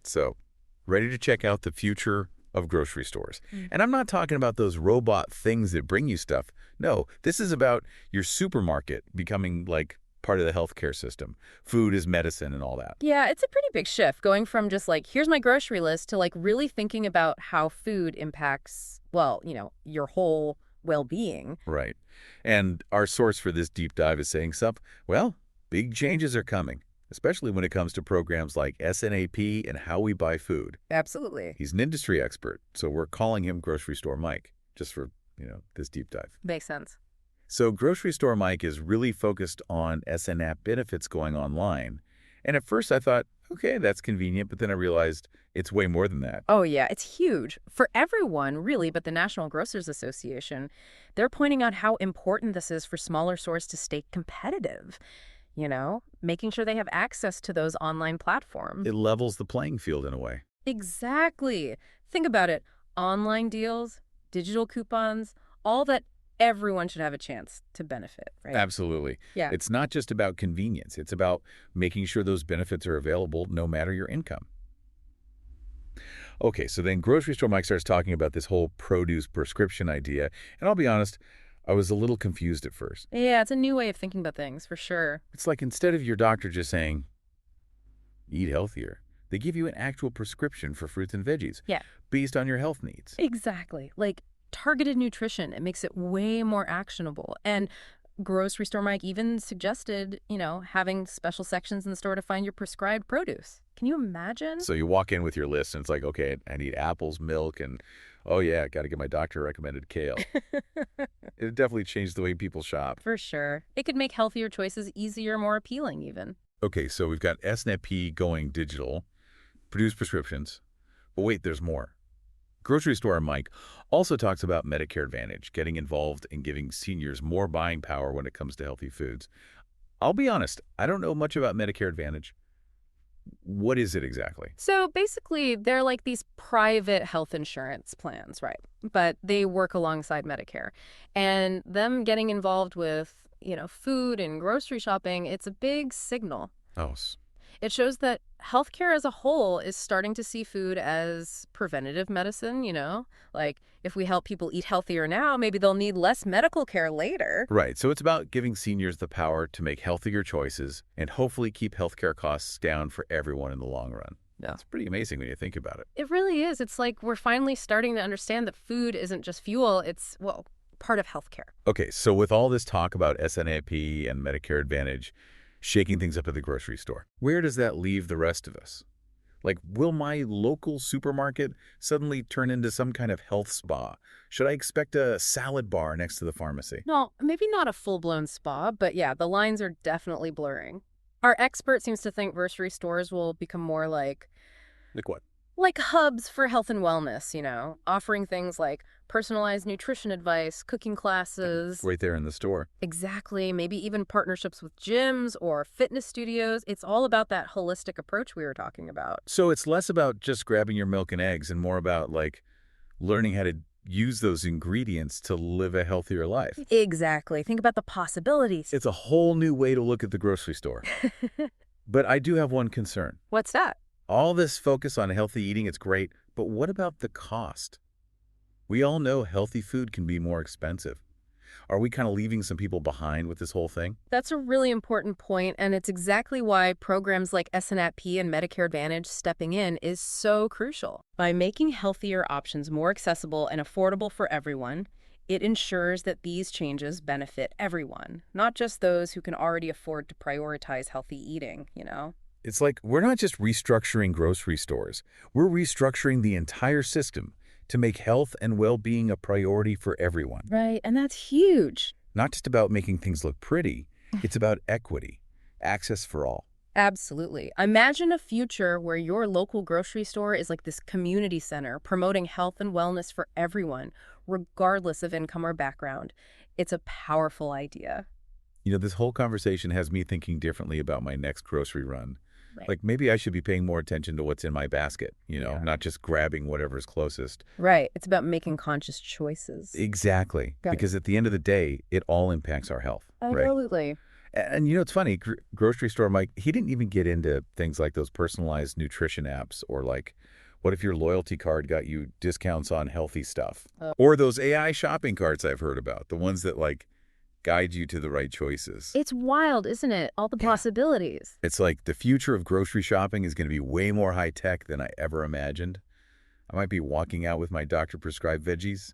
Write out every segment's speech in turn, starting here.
So, ready to check out the future of grocery stores. Mm. And I'm not talking about those robot things that bring you stuff. No, this is about your supermarket becoming like part of the healthcare system. Food is medicine and all that. Yeah, it's a pretty big shift going from just like, here's my grocery list to like really thinking about how food impacts, well, your whole well-being. Right. And our source for this deep dive is saying stuff, well, big changes are coming, especially when it comes to programs like SNAP and how we buy food. Absolutely. He's an industry expert, so we're calling him Grocery Store Mike, just for, this deep dive. Makes sense. So Grocery Store Mike is really focused on SNAP benefits going online. And at first I thought, okay, that's convenient, but then I realized it's way more than that. Oh, yeah, it's huge. For everyone, really, but the National Grocers Association, they're pointing out how important this is for smaller stores to stay competitive. Making sure they have access to those online platforms. It levels the playing field in a way. Exactly. Think about it. Online deals, digital coupons, all that everyone should have a chance to benefit, right? Absolutely. Yeah. It's not just about convenience. It's about making sure those benefits are available no matter your income. Okay, so then Grocery Store Mike starts talking about this whole produce prescription idea. And I'll be honest, I was a little confused at first. Yeah, it's a new way of thinking about things, for sure. It's like instead of your doctor just saying, eat healthier, they give you an actual prescription for fruits and veggies. Yeah. Based on your health needs. Exactly. Like targeted nutrition. It makes it way more actionable. And Grocery Store Mike even suggested, having special sections in the store to find your prescribed produce. Can you imagine? So you walk in with your list and it's like, okay, I need apples, milk, and oh yeah, got to get my doctor recommended kale. It definitely changed the way people shop. For sure. It could make healthier choices easier, more appealing even. Okay, so we've got SNAP going digital, produce prescriptions. But wait, there's more. Grocery Store Mike also talks about Medicare Advantage, getting involved in giving seniors more buying power when it comes to healthy foods. I'll be honest, I don't know much about Medicare Advantage. What is it exactly? So basically, they're like these private health insurance plans, right? But they work alongside Medicare. And them getting involved with, food and grocery shopping, it's a big signal. Oh, It shows that healthcare as a whole is starting to see food as preventative medicine, Like, if we help people eat healthier now, maybe they'll need less medical care later. right. So it's about giving seniors the power to make healthier choices and hopefully keep healthcare costs down for everyone in the long run. Yeah. It's pretty amazing when you think about it. It really is. It's like we're finally starting to understand that food isn't just fuel. It's, part of healthcare. Okay, so with all this talk about SNAP and Medicare Advantage shaking things up at the grocery store, where does that leave the rest of us? Like, will my local supermarket suddenly turn into some kind of health spa? Should I expect a salad bar next to the pharmacy? No, maybe not a full-blown spa, but yeah, the lines are definitely blurring. Our expert seems to think grocery stores will become more like Like what? hubs for health and wellness, offering things like personalized nutrition advice, cooking classes. Right there in the store. Exactly. Maybe even partnerships with gyms or fitness studios. It's all about that holistic approach we were talking about. So it's less about just grabbing your milk and eggs and more about, like, learning how to use those ingredients to live a healthier life. Exactly. Think about the possibilities. It's a whole new way to look at the grocery store. But I do have one concern. What's that? All this focus on healthy eating, it's great, but what about the cost? We all know healthy food can be more expensive. Are we kind of leaving some people behind with this whole thing? That's a really important point, and it's exactly why programs like SNAP and Medicare Advantage stepping in is so crucial. By making healthier options more accessible and affordable for everyone, it ensures that these changes benefit everyone, not just those who can already afford to prioritize healthy eating, It's like we're not just restructuring grocery stores. We're restructuring the entire system to make health and well-being a priority for everyone. Right, and that's huge. Not just about making things look pretty. It's about equity, access for all. Absolutely. Imagine a future where your local grocery store is like this community center promoting health and wellness for everyone, regardless of income or background. It's a powerful idea. This whole conversation has me thinking differently about my next grocery run. Right. Like, maybe I should be paying more attention to what's in my basket, Yeah. not just grabbing whatever's closest. Right. It's about making conscious choices. Exactly. Got it. Because at the end of the day, it all impacts our health, right? Absolutely. And you know, it's funny, grocery store Mike, he didn't even get into things like those personalized nutrition apps or like, what if your loyalty card got you discounts on healthy stuff? Uh, Or those AI shopping carts I've heard about, the ones that like guide you to the right choices. It's wild, isn't it? All the Yeah. possibilities. It's like the future of grocery shopping is going to be way more high tech than I ever imagined. I might be walking out with my doctor-prescribed veggies,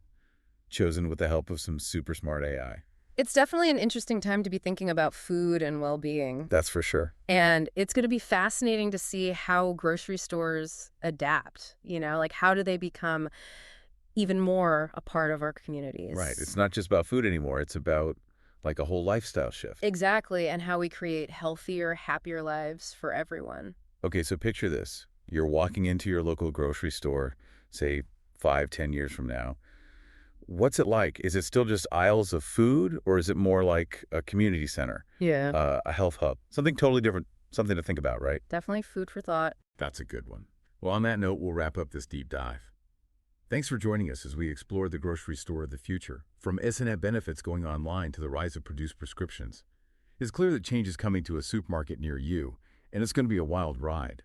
chosen with the help of some super smart AI. It's definitely an interesting time to be thinking about food and well-being. That's for sure. And it's going to be fascinating to see how grocery stores adapt, like how do they become even more a part of our Right. communities? It's not just about food anymore. It's about like a whole lifestyle shift. Exactly, and how we create healthier, happier lives for everyone. Okay, so picture this. You're walking into your local grocery store, say 5, 10 years from now. What's it like? Is it still just aisles of food, or is it more like a community center, Yeah. a health hub? Something totally different, something to think about, right? Definitely food for thought. That's a good one. Well, on that note, we'll wrap up this deep dive. Thanks for joining us as we explore the grocery store of the future, from S&F benefits going online to the rise of produced prescriptions. It's clear that change is coming to a supermarket near you, and it's going to be a wild ride.